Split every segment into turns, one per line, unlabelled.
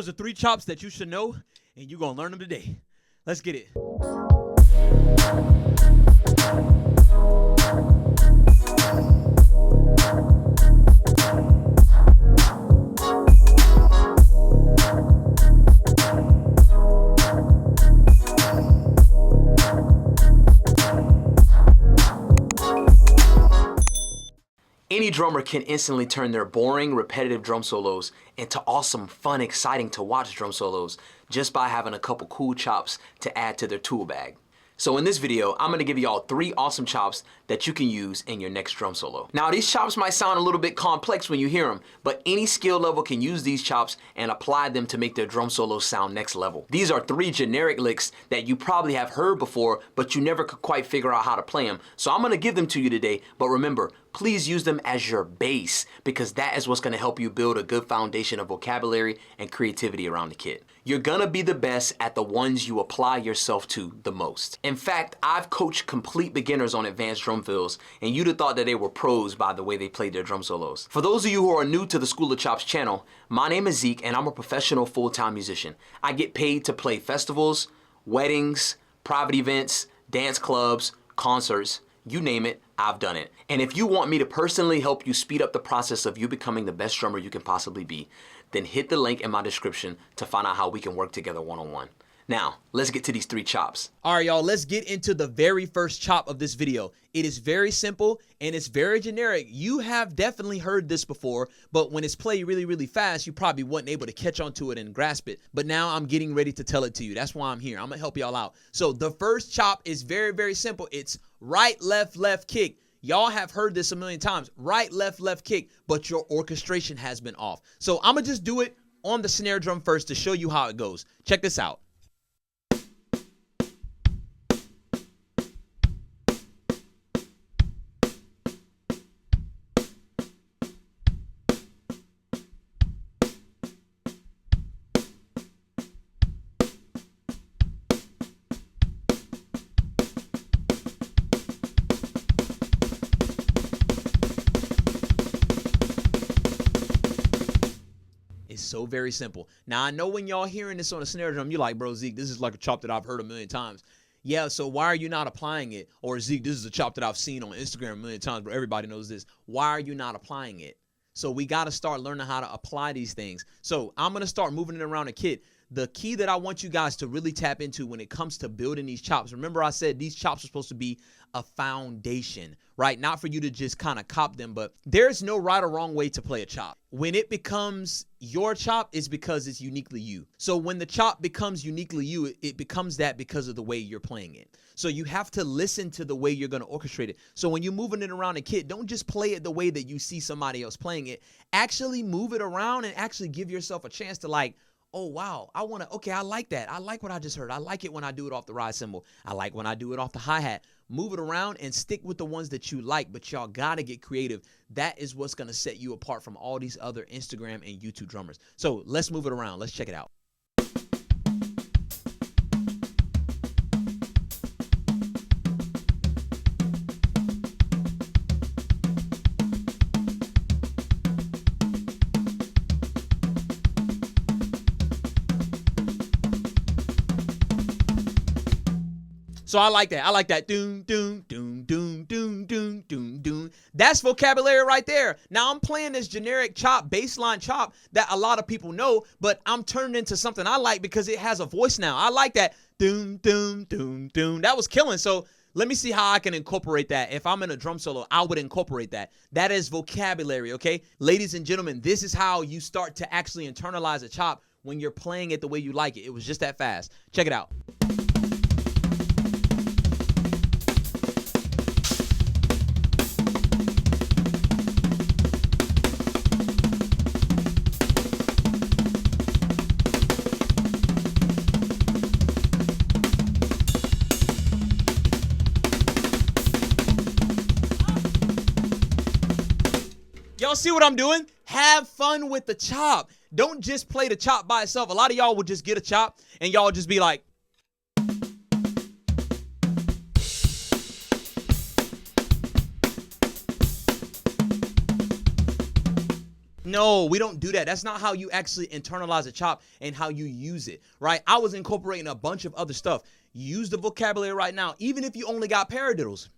Those are 3 chops that you should know, and you're going to learn them today. Let's get it.
Any drummer can instantly turn their boring, repetitive drum solos into awesome, fun, exciting to watch drum solos just by having a couple cool chops to add to their tool bag. So in this video, I'm gonna give y'all 3 awesome chops that you can use in your next drum solo. Now these chops might sound a little bit complex when you hear them, but any skill level can use these chops and apply them to make their drum solos sound next level. These are 3 generic licks that you probably have heard before, but you never could quite figure out how to play them. So I'm gonna give them to you today, but remember, please use them as your base because that is what's gonna help you build a good foundation of vocabulary and creativity around the kit. You're gonna be the best at the ones you apply yourself to the most. In fact, I've coached complete beginners on advanced drum fills, and you'd have thought that they were pros by the way they played their drum solos. For those of you who are new to the School of Chops channel, my name is Zyck and I'm a professional full-time musician. I get paid to play festivals, weddings, private events, dance clubs, concerts, you name it, I've done it. And if you want me to personally help you speed up the process of you becoming the best drummer you can possibly be, then hit the link in my description to find out how we can work together one-on-one. Now, let's get to these 3 chops.
All right, y'all, let's get into the very first chop of this video. It is very simple and it's very generic. You have definitely heard this before, but when it's played really, really fast, you probably wasn't able to catch on to it and grasp it. But now I'm getting ready to tell it to you. That's why I'm here. I'm gonna help y'all out. So the first chop is very, very simple. It's right, left, left kick. Y'all have heard this a million times. Right, left, left kick, but your orchestration has been off. So I'm gonna just do it on the snare drum first to show you how it goes. Check this out. It's so very simple. Now, I know when y'all hearing this on a snare drum, you're like, bro, Zyck, this is like a chop that I've heard a million times. Yeah, so why are you not applying it? Or Zyck, this is a chop that I've seen on Instagram a million times, but everybody knows this. Why are you not applying it? So we got to start learning how to apply these things. So I'm going to start moving it around the kit. The key that I want you guys to really tap into when it comes to building these chops, remember I said these chops are supposed to be a foundation, right? Not for you to just kind of cop them, but there's no right or wrong way to play a chop. When it becomes your chop, it's because it's uniquely you. So when the chop becomes uniquely you, it becomes that because of the way you're playing it. So you have to listen to the way you're going to orchestrate it. So when you're moving it around a kit, don't just play it the way that you see somebody else playing it. Actually move it around and actually give yourself a chance to like, oh, wow, okay, I like that. I like what I just heard. I like it when I do it off the ride cymbal. I like when I do it off the hi-hat. Move it around and stick with the ones that you like, but y'all got to get creative. That is what's going to set you apart from all these other Instagram and YouTube drummers. So let's move it around. Let's check it out. So I like that. I like that. Doom, doom, doom, doom, doom, doom, doom, doom. That's vocabulary right there. Now I'm playing this generic chop, baseline chop that a lot of people know, but I'm turning into something I like because it has a voice now. I like that. Doom, doom, doom, doom. That was killing. So let me see how I can incorporate that. If I'm in a drum solo, I would incorporate that. That is vocabulary, okay? Ladies and gentlemen, this is how you start to actually internalize a chop when you're playing it the way you like it. It was just that fast. Check it out. Y'all see what I'm doing? Have fun with the chop. Don't just play the chop by itself. A lot of y'all will just get a chop and y'all just be like, No, we don't do that. That's not how you actually internalize a chop and how you use it, right? I was incorporating a bunch of other stuff. Use the vocabulary right now. Even if you only got paradiddles,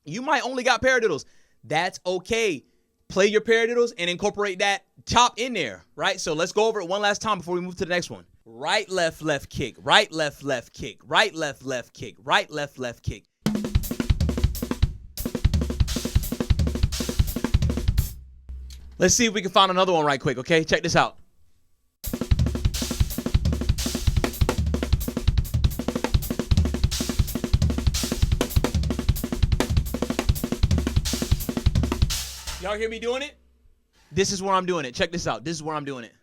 you might only got paradiddles. That's okay. Play your paradiddles and incorporate that chop in there, right? So let's go over it one last time before we move to the next one. Right, left kick. Right, left kick. Right, left kick. Right, left kick. Let's see if we can find another one right quick, okay? Check this out. Y'all hear me doing it? This is where I'm doing it. Check this out. This is where I'm doing it.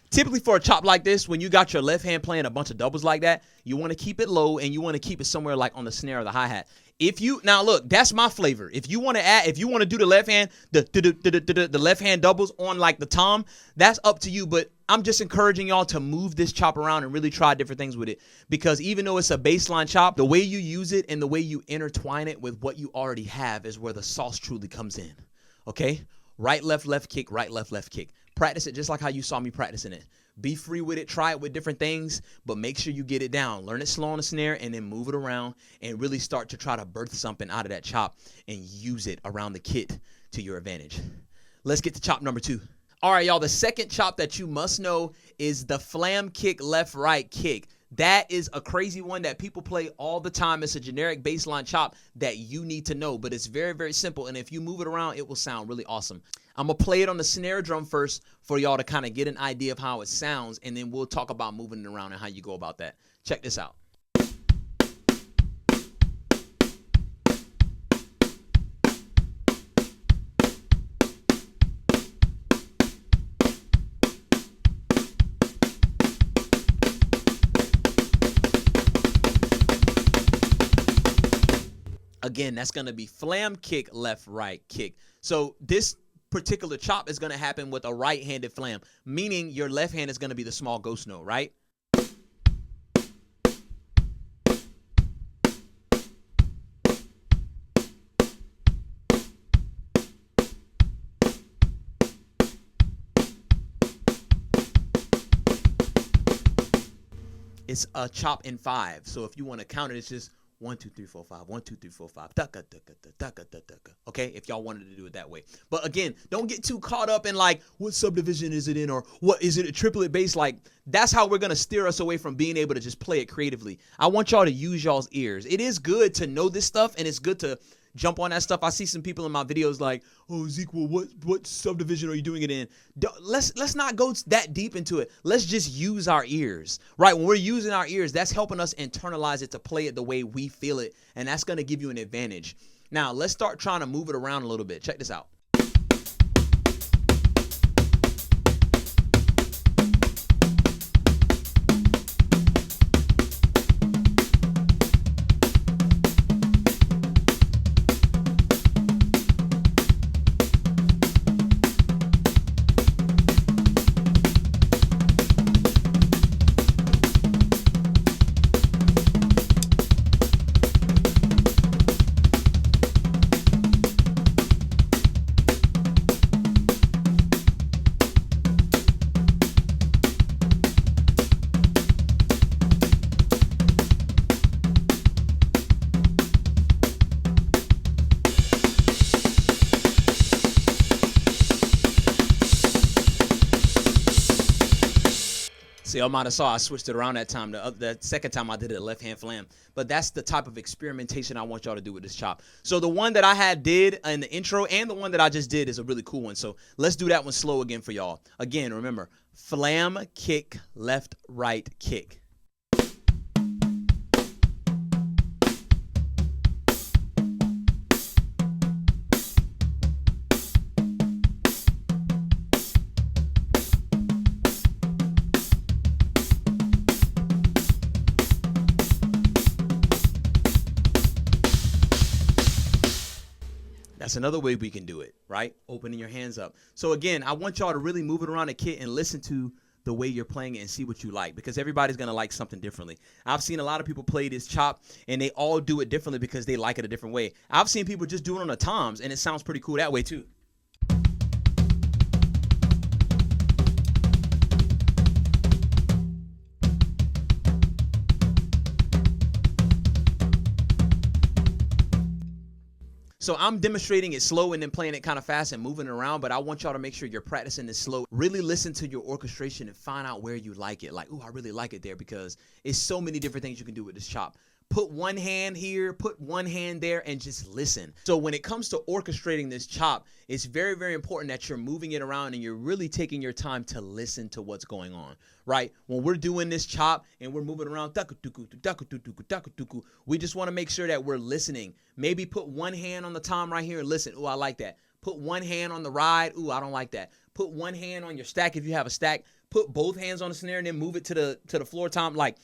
Typically for a chop like this, when you got your left hand playing a bunch of doubles like that, you want to keep it low and you want to keep it somewhere like on the snare or the hi-hat. Now look, that's my flavor. If you want to do the left hand, the left hand doubles on like the tom, that's up to you. But I'm just encouraging y'all to move this chop around and really try different things with it. Because even though it's a baseline chop, the way you use it and the way you intertwine it with what you already have is where the sauce truly comes in. Okay? Right, left kick, right, left kick. Practice it just like how you saw me practicing it. Be free with it. Try it with different things, but make sure you get it down. Learn it slow on the snare and then move it around and really start to try to birth something out of that chop and use it around the kit to your advantage. Let's get to chop number 2. All right, y'all. The second chop that you must know is the Flam kick, left-right kick. That is a crazy one that people play all the time. It's a generic baseline chop that you need to know, but it's very, very simple. And if you move it around, it will sound really awesome. I'm going to play it on the snare drum first for y'all to kind of get an idea of how it sounds, and then we'll talk about moving it around and how you go about that. Check this out. Again, that's going to be Flam kick, left, right kick. So this particular chop is going to happen with a right-handed flam, meaning your left hand is going to be the small ghost note, right? It's a chop in 5. So if you want to count it, it's just 1, 2, 3, 4, 5. 1, 2, 3, 4, 5. Okay, if y'all wanted to do it that way. But again, don't get too caught up in like, what subdivision is it in, or what is it, a triplet bass? Like, that's how we're gonna steer us away from being able to just play it creatively. I want y'all to use y'all's ears. It is good to know this stuff, and it's good to jump on that stuff. I see some people in my videos like, oh, Zyck, well, what subdivision are you doing it in? Let's not go that deep into it. Let's just use our ears, right? When we're using our ears, that's helping us internalize it to play it the way we feel it, and that's going to give you an advantage. Now, let's start trying to move it around a little bit. Check this out. See, I might have saw I switched it around that time. The second time I did it, left-hand flam. But that's the type of experimentation I want y'all to do with this chop. So the one that I did in the intro and the one that I just did is a really cool one. So let's do that one slow again for y'all. Again, remember, flam, kick, left, right, kick. That's another way we can do it, right? Opening your hands up. So again, I want y'all to really move it around the kit and listen to the way you're playing it and see what you like, because everybody's going to like something differently. I've seen a lot of people play this chop and they all do it differently because they like it a different way. I've seen people just do it on the toms and it sounds pretty cool that way too. So I'm demonstrating it slow and then playing it kind of fast and moving it around, but I want y'all to make sure you're practicing this slow. Really listen to your orchestration and find out where you like it. Like, ooh, I really like it there, because it's so many different things you can do with this chop. Put one hand here, put one hand there, and just listen. So when it comes to orchestrating this chop, it's very, very important that you're moving it around and you're really taking your time to listen to what's going on, right? When we're doing this chop and we're moving around, we just want to make sure that we're listening. Maybe put one hand on the tom right here and listen. Ooh, I like that. Put one hand on the ride. Ooh, I don't like that. Put one hand on your stack if you have a stack. Put both hands on the snare and then move it to the floor tom. Like,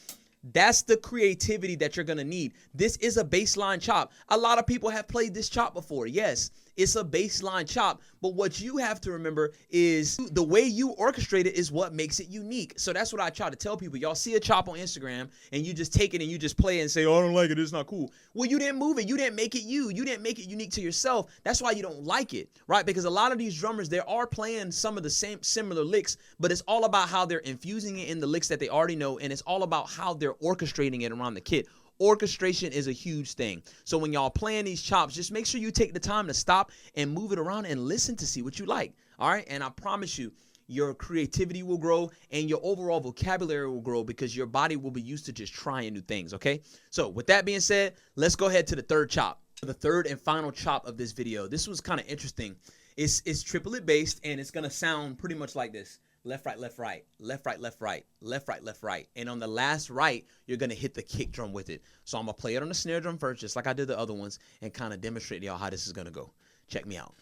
that's the creativity that you're going to need. This is a baseline chop. A lot of people have played this chop before. Yes, it's a baseline chop. But what you have to remember is the way you orchestrate it is what makes it unique. So that's what I try to tell people. Y'all see a chop on Instagram and you just take it and you just play it and say, oh, I don't like it, it's not cool. Well, you didn't move it. You didn't make it you. You didn't make it unique to yourself. That's why you don't like it, right? Because a lot of these drummers, they are playing some of the same similar licks, but it's all about how they're infusing it in the licks that they already know, and it's all about how they're orchestrating it around the kit. Orchestration is a huge thing. So when y'all playing these chops, just make sure you take the time to stop and move it around and listen to see what you like. All right. And I promise you, your creativity will grow and your overall vocabulary will grow, because your body will be used to just trying new things. Okay. So with that being said, let's go ahead to the third chop. The third and final chop of this video. This was kind of interesting. It's triplet based and it's going to sound pretty much like this. Left, right, left, right, left, right, left, right, left, right, left, right. And on the last right, you're going to hit the kick drum with it. So I'm going to play it on the snare drum first, just like I did the other ones, and kind of demonstrate to y'all how this is going to go. Check me out.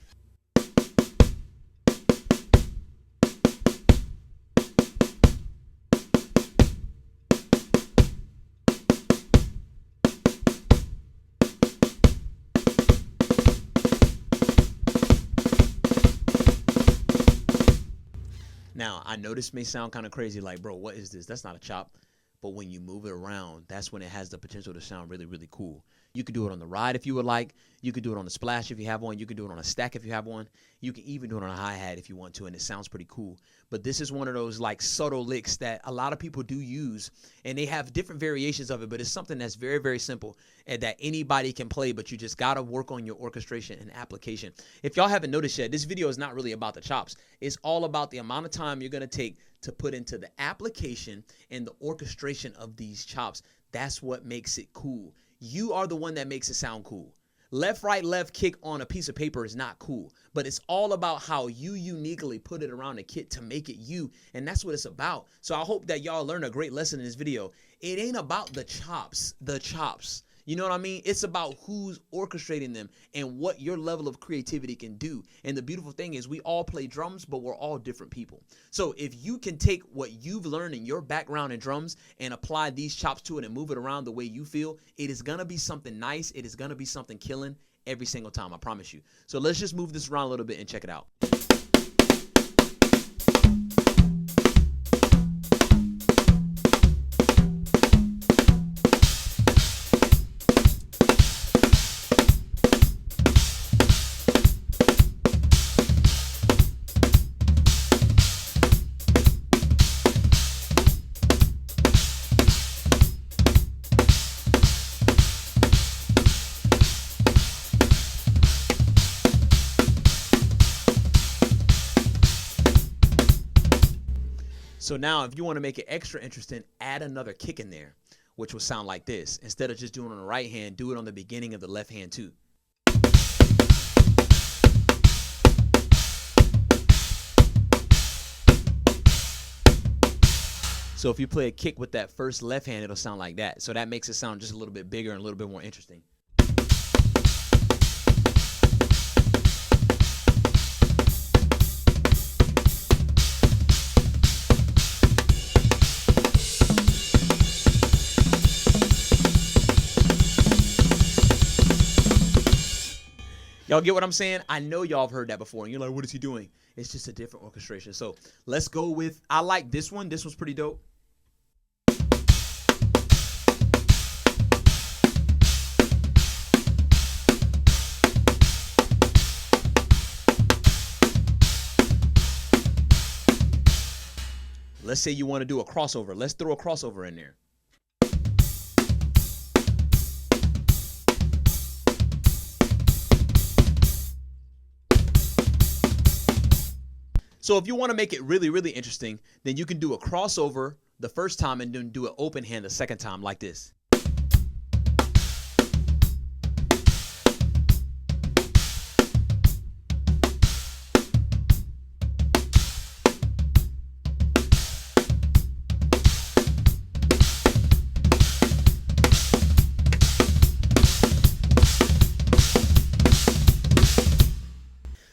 Now, I know this may sound kind of crazy, like, bro, what is this? That's not a chop. But when you move it around, that's when it has the potential to sound really, really cool. You could do it on the ride if you would like. You could do it on the splash if you have one. You could do it on a stack if you have one. You can even do it on a hi-hat if you want to, and it sounds pretty cool. But this is one of those like subtle licks that a lot of people do use, and they have different variations of it, but it's something that's very, very simple and that anybody can play, but you just got to work on your orchestration and application. If y'all haven't noticed yet, this video is not really about the chops. It's all about the amount of time you're going to take to put into the application and the orchestration of these chops. That's what makes it cool. You are the one that makes it sound cool. Left, right, left kick on a piece of paper is not cool, but it's all about how you uniquely put it around the kit to make it you, and that's what it's about. So I hope that y'all learned a great lesson in this video. It ain't about the chops. You know what I mean? It's about who's orchestrating them and what your level of creativity can do. And the beautiful thing is we all play drums, but we're all different people. So if you can take what you've learned in your background in drums and apply these chops to it and move it around the way you feel, it is going to be something nice. It is going to be something killing every single time, I promise you. So let's just move this around a little bit and check it out. So now if you want to make it extra interesting, add another kick in there, which will sound like this. Instead of just doing it on the right hand, do it on the beginning of the left hand too. So if you play a kick with that first left hand, it'll sound like that. So that makes it sound just a little bit bigger and a little bit more interesting. Y'all get what I'm saying? I know y'all have heard that before, and you're like, what is he doing? It's just a different orchestration. So let's go with, I like this one. This one's pretty dope. Let's say you want to do a crossover. Let's throw a crossover in there. So if you want to make it really, really interesting, then you can do a crossover the first time and then do an open hand the second time like this.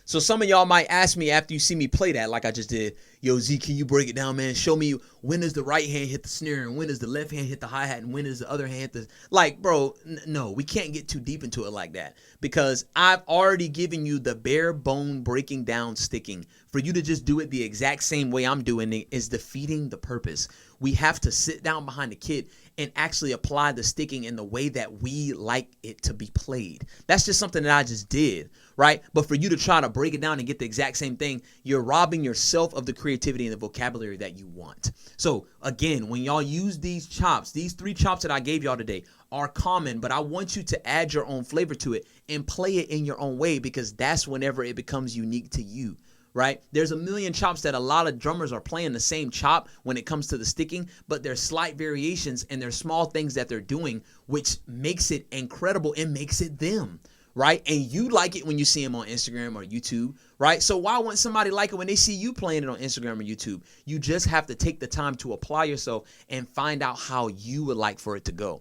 So some of y'all might ask me after you see me play that, like I just did, yo, Z, can you break it down, man? Show me when does the right hand hit the snare and when does the left hand hit the hi-hat and when does the other hand hit the... Like, bro, no, we can't get too deep into it like that because I've already given you the bare bone breaking down sticking. For you to just do it the exact same way I'm doing it is defeating the purpose. We have to sit down behind the kit and actually apply the sticking in the way that we like it to be played. That's just something that I just did, right? But for you to try to break it down and get the exact same thing, you're robbing yourself of the creativity and the vocabulary that you want. So again, when y'all use these chops, these 3 chops that I gave y'all today are common, but I want you to add your own flavor to it and play it in your own way because that's whenever it becomes unique to you. Right? There's a million chops that a lot of drummers are playing the same chop when it comes to the sticking, but there's slight variations and there's small things that they're doing, which makes it incredible and makes it them, right? And you like it when you see them on Instagram or YouTube, right? So why wouldn't somebody like it when they see you playing it on Instagram or YouTube? You just have to take the time to apply yourself and find out how you would like for it to go.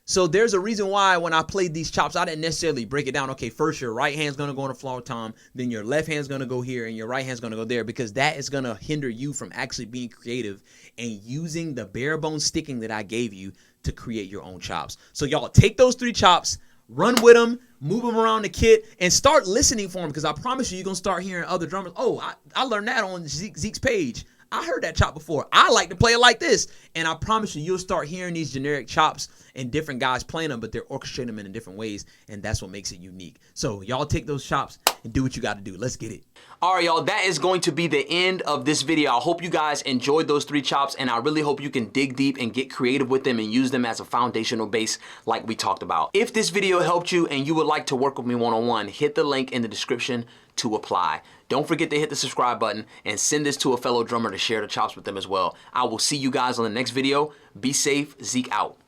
So there's a reason why when I played these chops, I didn't necessarily break it down. Okay, first your right hand's going to go on the floor tom, then your left hand's going to go here, and your right hand's going to go there, because that is going to hinder you from actually being creative and using the bare bones sticking that I gave you to create your own chops. So y'all take those 3 chops, run with them, move them around the kit, and start listening for them, because I promise you, you're going to start hearing other drummers. Oh, I learned that on Zeke's page. I heard that chop before. I like to play it like this. And I promise you, you'll start hearing these generic chops and different guys playing them, but they're orchestrating them in different ways. And that's what makes it unique. So y'all take those chops and do what you got to do. Let's get it.
All right, y'all, that is going to be the end of this video. I hope you guys enjoyed those 3 chops, and I really hope you can dig deep and get creative with them and use them as a foundational base like we talked about. If this video helped you and you would like to work with me one-on-one, hit the link in the description to apply. Don't forget to hit the subscribe button and send this to a fellow drummer to share the chops with them as well. I will see you guys on the next video. Be safe. Zyck out.